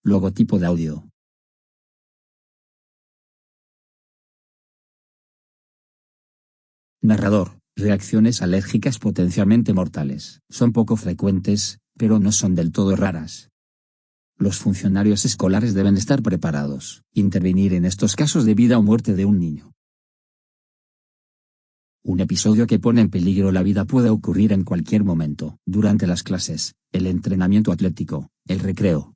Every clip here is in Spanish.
Logotipo de audio. Narrador. Reacciones alérgicas potencialmente mortales. Son poco frecuentes, pero no son del todo raras. Los funcionarios escolares deben estar preparados, intervenir en estos casos de vida o muerte de un niño. Un episodio que pone en peligro la vida puede ocurrir en cualquier momento, durante las clases, el entrenamiento atlético, el recreo,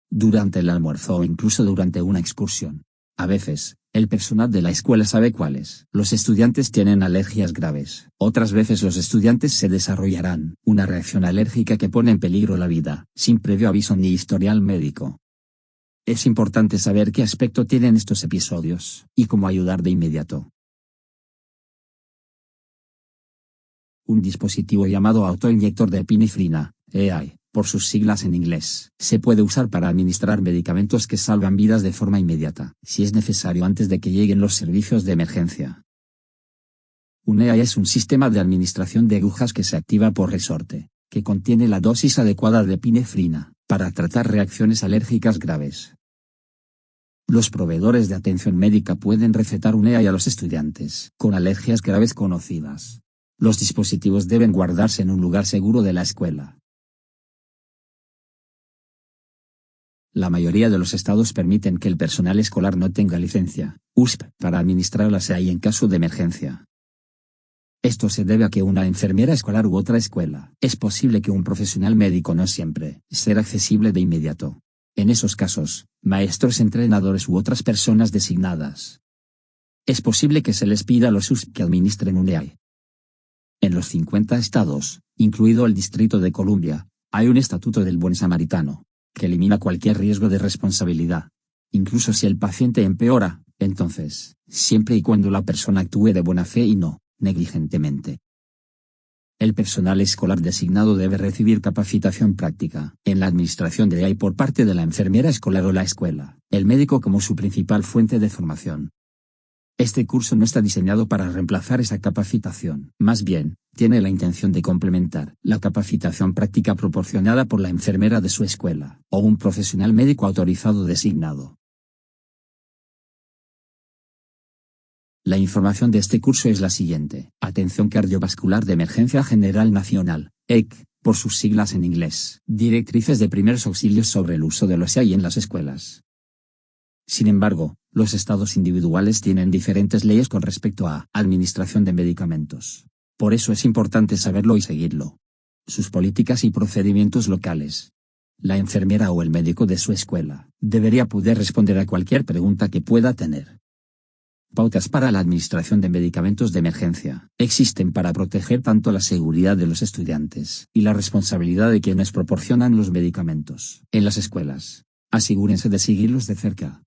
durante el almuerzo o incluso durante una excursión. A veces, el personal de la escuela sabe cuáles. Los estudiantes tienen alergias graves. Otras veces los estudiantes se desarrollarán una reacción alérgica que pone en peligro la vida, sin previo aviso ni historial médico. Es importante saber qué aspecto tienen estos episodios, y cómo ayudar de inmediato. Un dispositivo llamado autoinyector de epinefrina, EI, por sus siglas en inglés, se puede usar para administrar medicamentos que salvan vidas de forma inmediata, si es necesario antes de que lleguen los servicios de emergencia. Un EI es un sistema de administración de agujas que se activa por resorte, que contiene la dosis adecuada de epinefrina, para tratar reacciones alérgicas graves. Los proveedores de atención médica pueden recetar un EI a los estudiantes con alergias graves conocidas. Los dispositivos deben guardarse en un lugar seguro de la escuela. La mayoría de los estados permiten que el personal escolar no tenga licencia, USP, para administrar las EI en caso de emergencia. Esto se debe a que una enfermera escolar u otra escuela, es posible que un profesional médico no siempre será accesible de inmediato. En esos casos, maestros, entrenadores u otras personas designadas. Es posible que se les pida a los USP que administren un EI. En los 50 estados, incluido el Distrito de Columbia, hay un estatuto del buen samaritano, que elimina cualquier riesgo de responsabilidad. Incluso si el paciente empeora, entonces, siempre y cuando la persona actúe de buena fe y no negligentemente. El personal escolar designado debe recibir capacitación práctica en la administración de EI por parte de la enfermera escolar o la escuela, el médico como su principal fuente de formación. Este curso no está diseñado para reemplazar esa capacitación, más bien, tiene la intención de complementar la capacitación práctica proporcionada por la enfermera de su escuela, o un profesional médico autorizado designado. La información de este curso es la siguiente: Atención Cardiovascular de Emergencia General Nacional, EC, por sus siglas en inglés. Directrices de primeros auxilios sobre el uso de los EI en las escuelas. Sin embargo, los estados individuales tienen diferentes leyes con respecto a administración de medicamentos. Por eso es importante saberlo y seguirlo. Sus políticas y procedimientos locales. La enfermera o el médico de su escuela debería poder responder a cualquier pregunta que pueda tener. Pautas para la administración de medicamentos de emergencia. Existen para proteger tanto la seguridad de los estudiantes y la responsabilidad de quienes proporcionan los medicamentos en las escuelas. Asegúrense de seguirlos de cerca.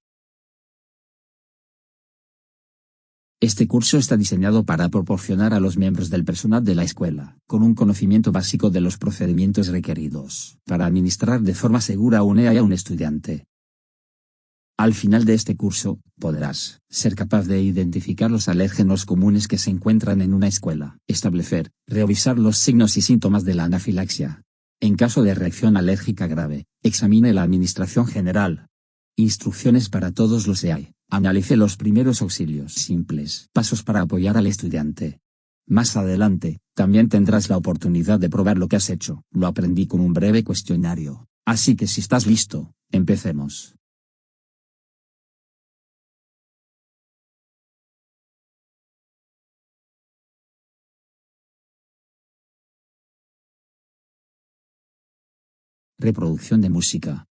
Este curso está diseñado para proporcionar a los miembros del personal de la escuela con un conocimiento básico de los procedimientos requeridos para administrar de forma segura un EI a un estudiante. Al final de este curso, podrás ser capaz de identificar los alérgenos comunes que se encuentran en una escuela, establecer, revisar los signos y síntomas de la anafilaxia. En caso de reacción alérgica grave, examine la administración general. Instrucciones para todos los EI. Analice los primeros auxilios simples. Pasos para apoyar al estudiante. Más adelante, también tendrás la oportunidad de probar lo que has hecho. Lo aprendí con un breve cuestionario. Así que si estás listo, empecemos. Reproducción de música.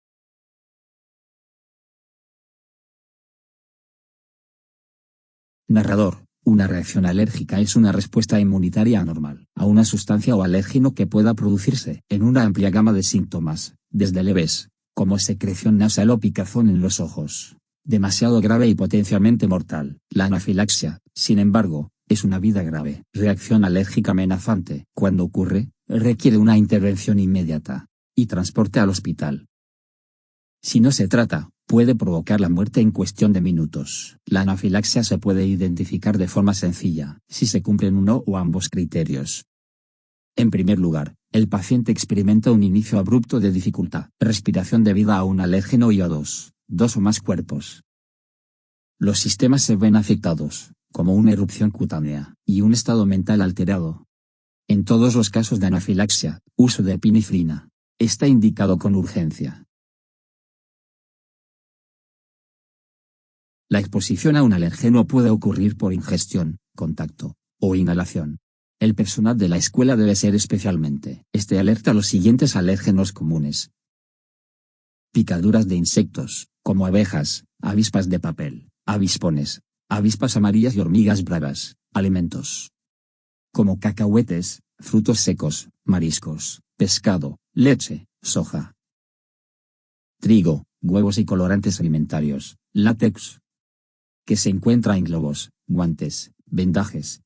Narrador. Una reacción alérgica es una respuesta inmunitaria anormal a una sustancia o alérgeno que pueda producirse en una amplia gama de síntomas, desde leves, como secreción nasal o picazón en los ojos, demasiado grave y potencialmente mortal. La anafilaxia, sin embargo, es una vida grave. Reacción alérgica amenazante. Cuando ocurre, requiere una intervención inmediata y transporte al hospital. Si no se trata, puede provocar la muerte en cuestión de minutos. La anafilaxia se puede identificar de forma sencilla, si se cumplen uno o ambos criterios. En primer lugar, el paciente experimenta un inicio abrupto de dificultad, respiración debido a un alérgeno y a dos o más cuerpos. Los sistemas se ven afectados, como una erupción cutánea, y un estado mental alterado. En todos los casos de anafilaxia, uso de epinefrina está indicado con urgencia. La exposición a un alérgeno puede ocurrir por ingestión, contacto, o inhalación. El personal de la escuela debe ser especialmente alerta a los siguientes alérgenos comunes. Picaduras de insectos, como abejas, avispas de papel, avispones, avispas amarillas y hormigas bravas. Alimentos como cacahuetes, frutos secos, mariscos, pescado, leche, soja, trigo, huevos y colorantes alimentarios, látex, que se encuentra en globos, guantes, vendajes,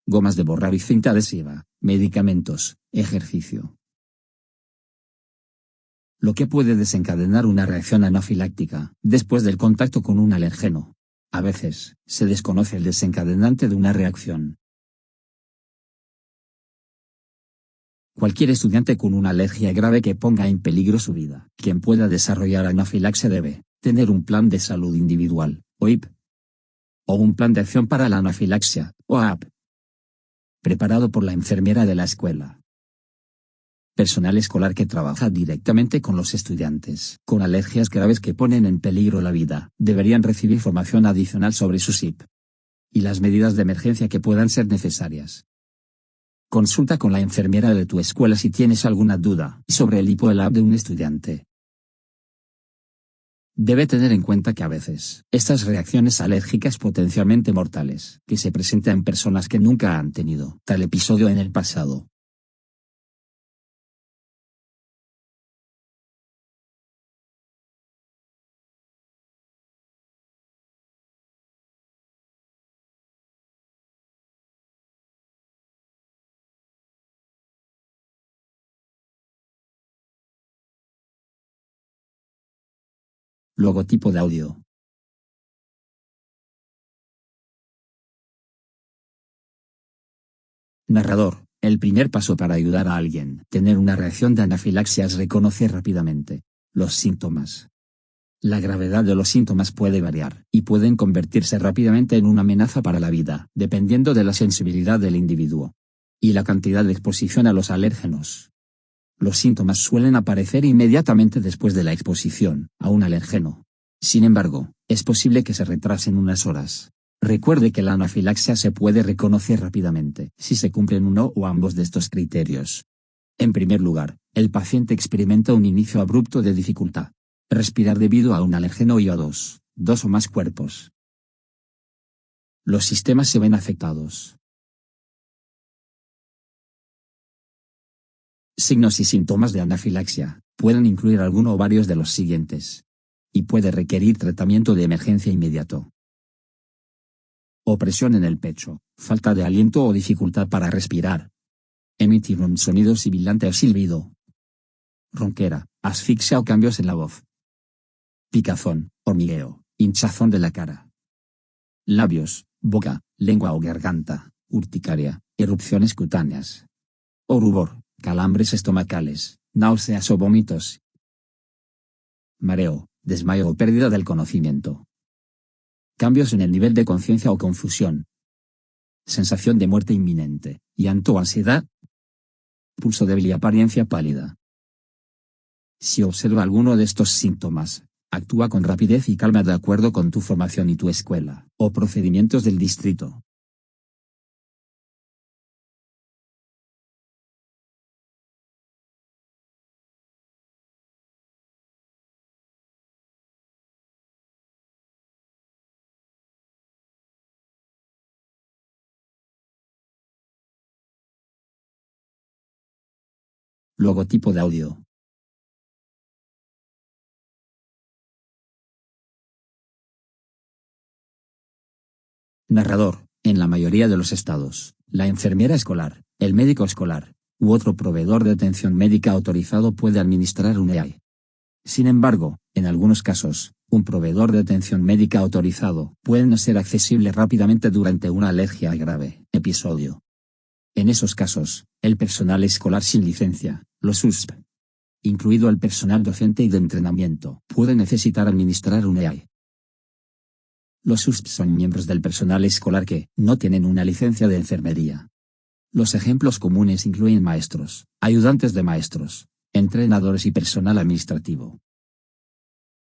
gomas de borrar y cinta adhesiva, medicamentos, ejercicio. Lo que puede desencadenar una reacción anafiláctica después del contacto con un alérgeno. A veces, se desconoce el desencadenante de una reacción. Cualquier estudiante con una alergia grave que ponga en peligro su vida, quien pueda desarrollar anafilaxia debe tener un plan de salud individual, OIP, o un plan de acción para la anafilaxia, OAP, preparado por la enfermera de la escuela. Personal escolar que trabaja directamente con los estudiantes con alergias graves que ponen en peligro la vida, deberían recibir formación adicional sobre su SIP y las medidas de emergencia que puedan ser necesarias. Consulta con la enfermera de tu escuela si tienes alguna duda sobre el HIPOELAP de un estudiante. Debe tener en cuenta que a veces, estas reacciones alérgicas potencialmente mortales, que se presentan en personas que nunca han tenido tal episodio en el pasado. Logotipo de audio. Narrador, el primer paso para ayudar a alguien a tener una reacción de anafilaxia es reconocer rápidamente los síntomas. La gravedad de los síntomas puede variar, y pueden convertirse rápidamente en una amenaza para la vida, dependiendo de la sensibilidad del individuo y la cantidad de exposición a los alérgenos. Los síntomas suelen aparecer inmediatamente después de la exposición a un alérgeno. Sin embargo, es posible que se retrasen unas horas. Recuerde que la anafilaxia se puede reconocer rápidamente si se cumplen uno o ambos de estos criterios. En primer lugar, el paciente experimenta un inicio abrupto de dificultad. Respirar debido a un alérgeno y a dos o más cuerpos. Los sistemas se ven afectados. Signos y síntomas de anafilaxia pueden incluir alguno o varios de los siguientes. Y puede requerir tratamiento de emergencia inmediato. Opresión en el pecho, falta de aliento o dificultad para respirar. Emitir un sonido sibilante o silbido. Ronquera, asfixia o cambios en la voz. Picazón, hormigueo, hinchazón de la cara. Labios, boca, lengua o garganta, urticaria, erupciones cutáneas. O rubor, calambres estomacales, náuseas o vómitos. Mareo, desmayo o pérdida del conocimiento. Cambios en el nivel de conciencia o confusión. Sensación de muerte inminente, llanto o ansiedad. Pulso débil y apariencia pálida. Si observa alguno de estos síntomas, actúa con rapidez y calma de acuerdo con tu formación y tu escuela, o procedimientos del distrito. Logotipo de audio. Narrador, en la mayoría de los estados, la enfermera escolar, el médico escolar, u otro proveedor de atención médica autorizado puede administrar un EAI. Sin embargo, en algunos casos, un proveedor de atención médica autorizado puede no ser accesible rápidamente durante una alergia grave, episodio. En esos casos, el personal escolar sin licencia, los USP, incluido el personal docente y de entrenamiento, puede necesitar administrar un EAI. Los USP son miembros del personal escolar que no tienen una licencia de enfermería. Los ejemplos comunes incluyen maestros, ayudantes de maestros, entrenadores y personal administrativo.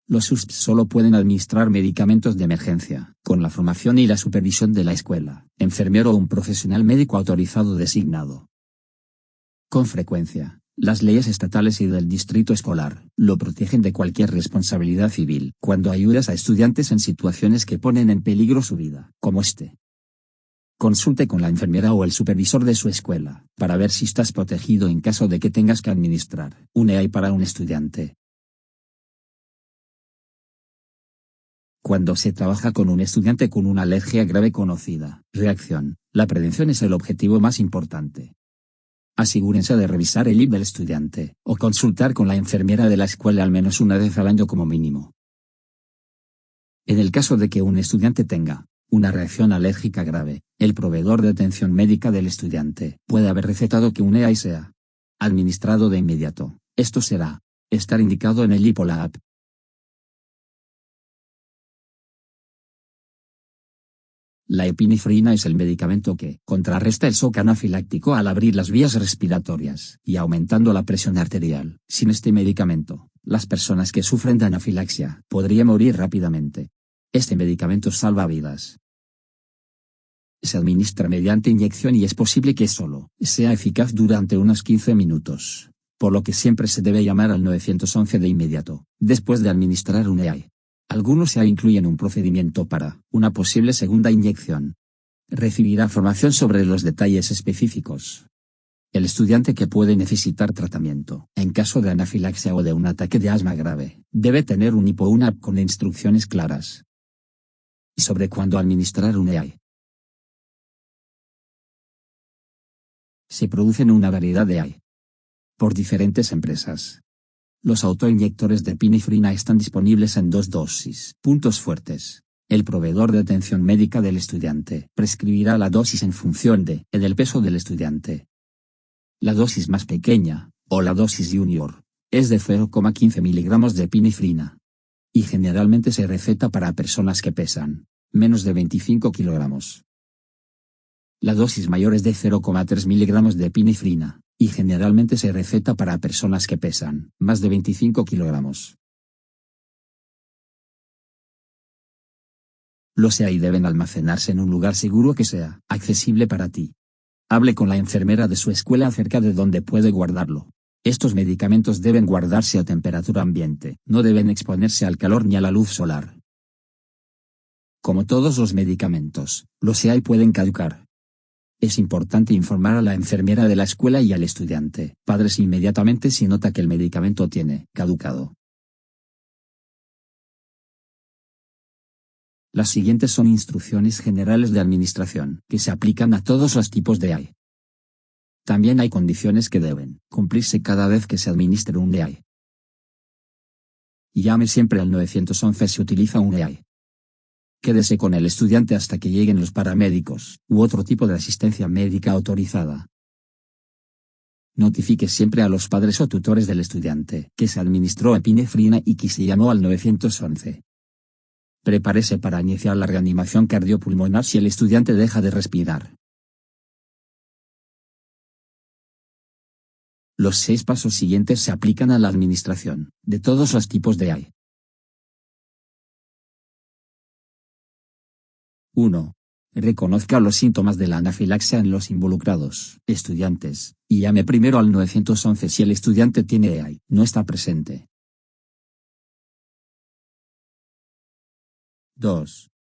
Los USP solo pueden administrar medicamentos de emergencia, con la formación y la supervisión de la escuela, enfermero o un profesional médico autorizado designado. Con frecuencia, las leyes estatales y del distrito escolar lo protegen de cualquier responsabilidad civil cuando ayudas a estudiantes en situaciones que ponen en peligro su vida, como este. Consulte con la enfermera o el supervisor de su escuela, para ver si estás protegido en caso de que tengas que administrar un EAI para un estudiante. Cuando se trabaja con un estudiante con una alergia grave conocida, reacción, la prevención es el objetivo más importante. Asegúrense de revisar el IB del estudiante, o consultar con la enfermera de la escuela al menos una vez al año como mínimo. En el caso de que un estudiante tenga una reacción alérgica grave, el proveedor de atención médica del estudiante puede haber recetado que un EAI sea administrado de inmediato. Esto será estar indicado en el IB o la app. La epinefrina es el medicamento que contrarresta el shock anafiláctico al abrir las vías respiratorias y aumentando la presión arterial. Sin este medicamento, las personas que sufren de anafilaxia podrían morir rápidamente. Este medicamento salva vidas. Se administra mediante inyección y es posible que solo sea eficaz durante unos 15 minutos, por lo que siempre se debe llamar al 911 de inmediato, después de administrar un EAI. Algunos ya incluyen un procedimiento para una posible segunda inyección. Recibirá formación sobre los detalles específicos. El estudiante que puede necesitar tratamiento en caso de anafilaxia o de un ataque de asma grave, debe tener un IPO o una app con instrucciones claras sobre cuándo administrar un EAI. Se producen una variedad de EAI por diferentes empresas. Los autoinyectores de epinefrina están disponibles en 2 dosis. Puntos fuertes. El proveedor de atención médica del estudiante prescribirá la dosis en función del peso del estudiante. La dosis más pequeña, o la dosis junior, es de 0,15 miligramos de epinefrina. Y generalmente se receta para personas que pesan menos de 25 kilogramos. La dosis mayor es de 0,3 miligramos de epinefrina, y generalmente se receta para personas que pesan más de 25 kilogramos. Los EAI deben almacenarse en un lugar seguro que sea accesible para ti. Hable con la enfermera de su escuela acerca de dónde puede guardarlo. Estos medicamentos deben guardarse a temperatura ambiente, no deben exponerse al calor ni a la luz solar. Como todos los medicamentos, los EAI pueden caducar. Es importante informar a la enfermera de la escuela y al estudiante, padres inmediatamente si nota que el medicamento tiene caducado. Las siguientes son instrucciones generales de administración que se aplican a todos los tipos de EAI. También hay condiciones que deben cumplirse cada vez que se administre un EAI. Llame siempre al 911 si utiliza un EAI. Quédese con el estudiante hasta que lleguen los paramédicos u otro tipo de asistencia médica autorizada. Notifique siempre a los padres o tutores del estudiante que se administró epinefrina y que se llamó al 911. Prepárese para iniciar la reanimación cardiopulmonar si el estudiante deja de respirar. Los 6 pasos siguientes se aplican a la administración de todos los tipos de EAI. 1. Reconozca los síntomas de la anafilaxia en los involucrados estudiantes, y llame primero al 911 si el estudiante tiene EAI no está presente. 2.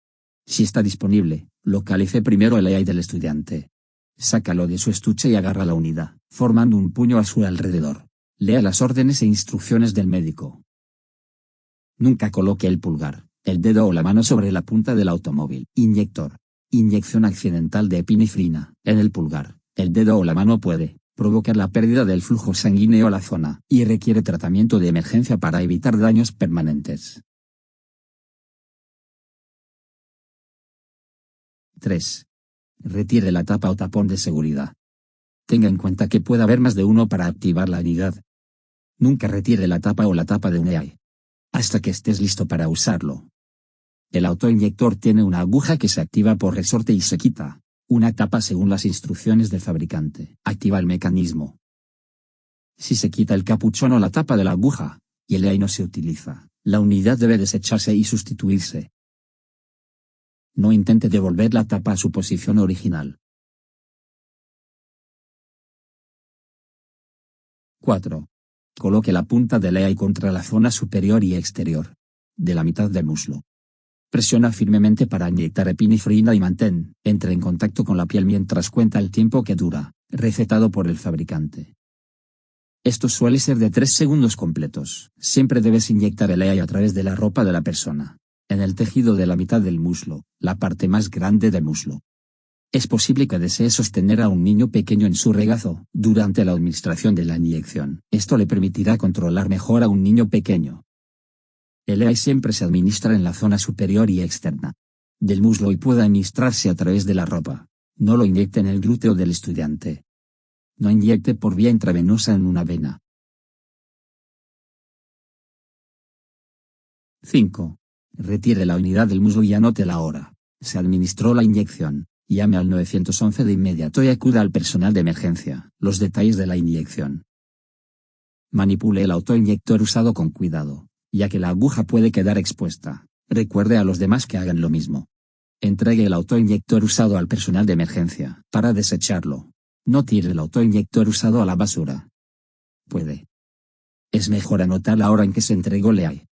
Si está disponible, localice primero el EAI del estudiante. Sácalo de su estuche y agarra la unidad, formando un puño a su alrededor. Lea las órdenes e instrucciones del médico. Nunca coloque el pulgar, el dedo o la mano sobre la punta del automóvil. Inyector. Inyección accidental de epinefrina en el pulgar, el dedo o la mano puede provocar la pérdida del flujo sanguíneo a la zona y requiere tratamiento de emergencia para evitar daños permanentes. 3. Retire la tapa o tapón de seguridad. Tenga en cuenta que puede haber más de uno para activar la unidad. Nunca retire la tapa o la tapa de un EI hasta que estés listo para usarlo. El autoinyector tiene una aguja que se activa por resorte y se quita. Una tapa según las instrucciones del fabricante. Activa el mecanismo. Si se quita el capuchón o la tapa de la aguja, y el EI no se utiliza, la unidad debe desecharse y sustituirse. No intente devolver la tapa a su posición original. 4. Coloque la punta del EI contra la zona superior y exterior de la mitad del muslo. Presiona firmemente para inyectar epinefrina y mantén entre en contacto con la piel mientras cuenta el tiempo que dura, recetado por el fabricante. Esto suele ser de 3 segundos completos. Siempre debes inyectar el EI a través de la ropa de la persona, en el tejido de la mitad del muslo, la parte más grande del muslo. Es posible que desee sostener a un niño pequeño en su regazo durante la administración de la inyección. Esto le permitirá controlar mejor a un niño pequeño. El EI siempre se administra en la zona superior y externa del muslo y puede administrarse a través de la ropa. No lo inyecte en el glúteo del estudiante. No inyecte por vía intravenosa en una vena. 5. Retire la unidad del muslo y anote la hora. Se administró la inyección. Llame al 911 de inmediato y acuda al personal de emergencia. Los detalles de la inyección. Manipule el autoinyector usado con cuidado, ya que la aguja puede quedar expuesta. Recuerde a los demás que hagan lo mismo. Entregue el autoinyector usado al personal de emergencia para desecharlo. No tire el autoinyector usado a la basura. Puede. Es mejor anotar la hora en que se entregó el EI.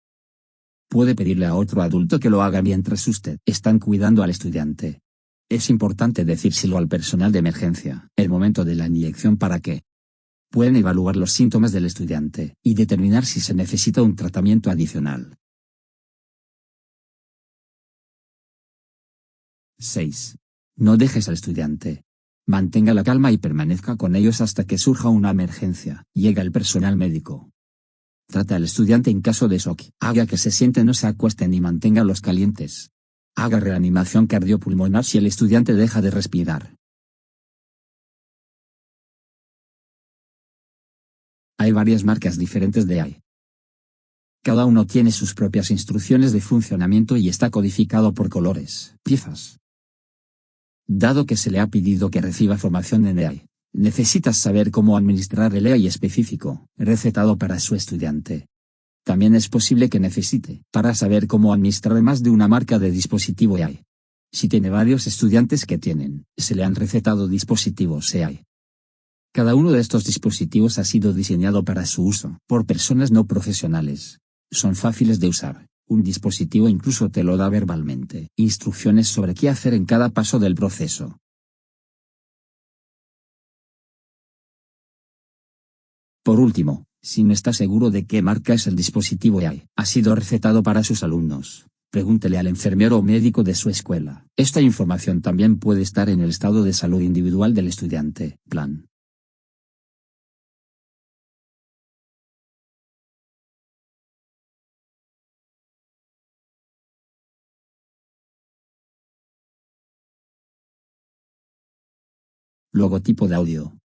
Puede pedirle a otro adulto que lo haga mientras usted están cuidando al estudiante. Es importante decírselo al personal de emergencia, el momento de la inyección para que pueden evaluar los síntomas del estudiante y determinar si se necesita un tratamiento adicional. 6. No dejes al estudiante. Mantenga la calma y permanezca con ellos hasta que surja una emergencia. Llega el personal médico. Trata al estudiante en caso de shock. Haga que se sienten, no se acuesten y manténgalos calientes. Haga reanimación cardiopulmonar si el estudiante deja de respirar. Hay varias marcas diferentes de EI. Cada uno tiene sus propias instrucciones de funcionamiento y está codificado por colores, piezas. Dado que se le ha pedido que reciba formación en EI, necesitas saber cómo administrar el EI específico, recetado para su estudiante. También es posible que necesite para saber cómo administrar más de una marca de dispositivo EI. Si tiene varios estudiantes que se le han recetado dispositivos EI. Cada uno de estos dispositivos ha sido diseñado para su uso por personas no profesionales. Son fáciles de usar. Un dispositivo incluso te lo da verbalmente. Instrucciones sobre qué hacer en cada paso del proceso. Por último, si no está seguro de qué marca es el dispositivo EI, ha sido recetado para sus alumnos, pregúntele al enfermero o médico de su escuela. Esta información también puede estar en el estado de salud individual del estudiante. Plan. Logotipo de audio.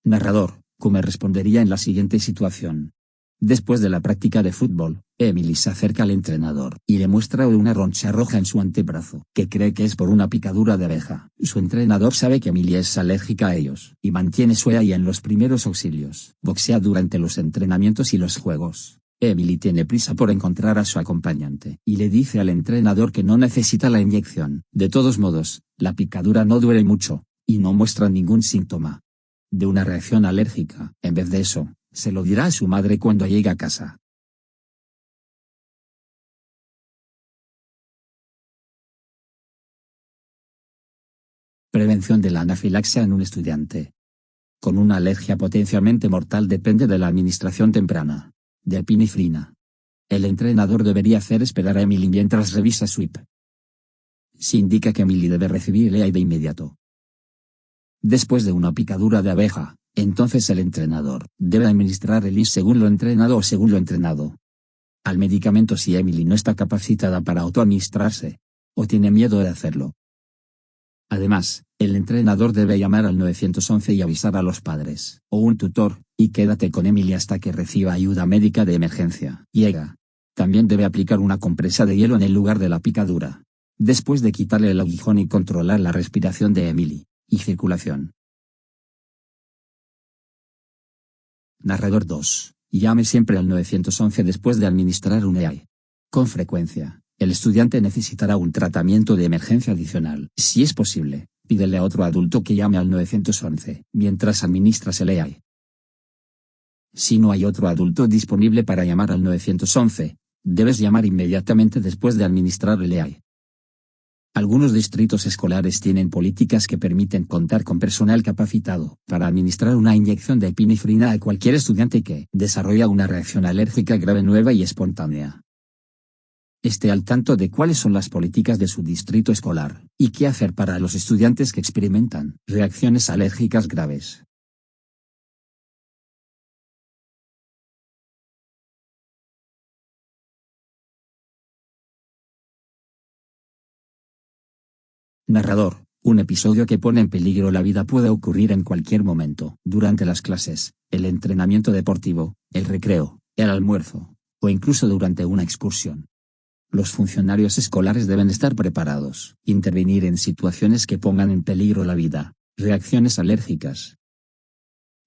Narrador, ¿cómo respondería en la siguiente situación? Después de la práctica de fútbol, Emily se acerca al entrenador y le muestra una roncha roja en su antebrazo, que cree que es por una picadura de abeja. Su entrenador sabe que Emily es alérgica a ellos, y mantiene su EI en los primeros auxilios. Boxea durante los entrenamientos y los juegos. Emily tiene prisa por encontrar a su acompañante, y le dice al entrenador que no necesita la inyección. De todos modos, la picadura no duele mucho, y no muestra ningún síntoma de una reacción alérgica. En vez de eso, se lo dirá a su madre cuando llegue a casa. Prevención de la anafilaxia en un estudiante con una alergia potencialmente mortal depende de la administración temprana de epinefrina. El entrenador debería hacer esperar a Emily mientras revisa su IP. Se indica que Emily debe recibir el EI de inmediato. Después de una picadura de abeja, entonces el entrenador debe administrar el EI según lo entrenado o según lo entrenado al medicamento si Emily no está capacitada para autoadministrarse. o tiene miedo de hacerlo. Además, el entrenador debe llamar al 911 y avisar a los padres, o un tutor, y quédate con Emily hasta que reciba ayuda médica de emergencia. Llega. También debe aplicar una compresa de hielo en el lugar de la picadura, después de quitarle el aguijón y controlar la respiración de Emily, y circulación. Narrador 2. Llame siempre al 911 después de administrar un EAI. Con frecuencia, el estudiante necesitará un tratamiento de emergencia adicional. Si es posible, pídele a otro adulto que llame al 911 mientras administras el EAI. Si no hay otro adulto disponible para llamar al 911, debes llamar inmediatamente después de administrar el EAI. Algunos distritos escolares tienen políticas que permiten contar con personal capacitado para administrar una inyección de epinefrina a cualquier estudiante que desarrolla una reacción alérgica grave nueva y espontánea. Esté al tanto de cuáles son las políticas de su distrito escolar, y qué hacer para los estudiantes que experimentan reacciones alérgicas graves. Narrador. Un episodio que pone en peligro la vida puede ocurrir en cualquier momento, durante las clases, el entrenamiento deportivo, el recreo, el almuerzo, o incluso durante una excursión. Los funcionarios escolares deben estar preparados, intervenir en situaciones que pongan en peligro la vida, reacciones alérgicas.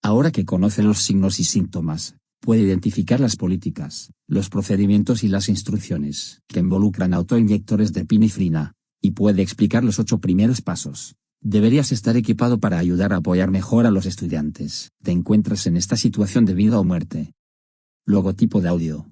Ahora que conoce los signos y síntomas, puede identificar las políticas, los procedimientos y las instrucciones que involucran autoinyectores de epinefrina, y puede explicar los 8 primeros pasos. Deberías estar equipado para ayudar a apoyar mejor a los estudiantes. Te encuentras en esta situación de vida o muerte. Logotipo de audio.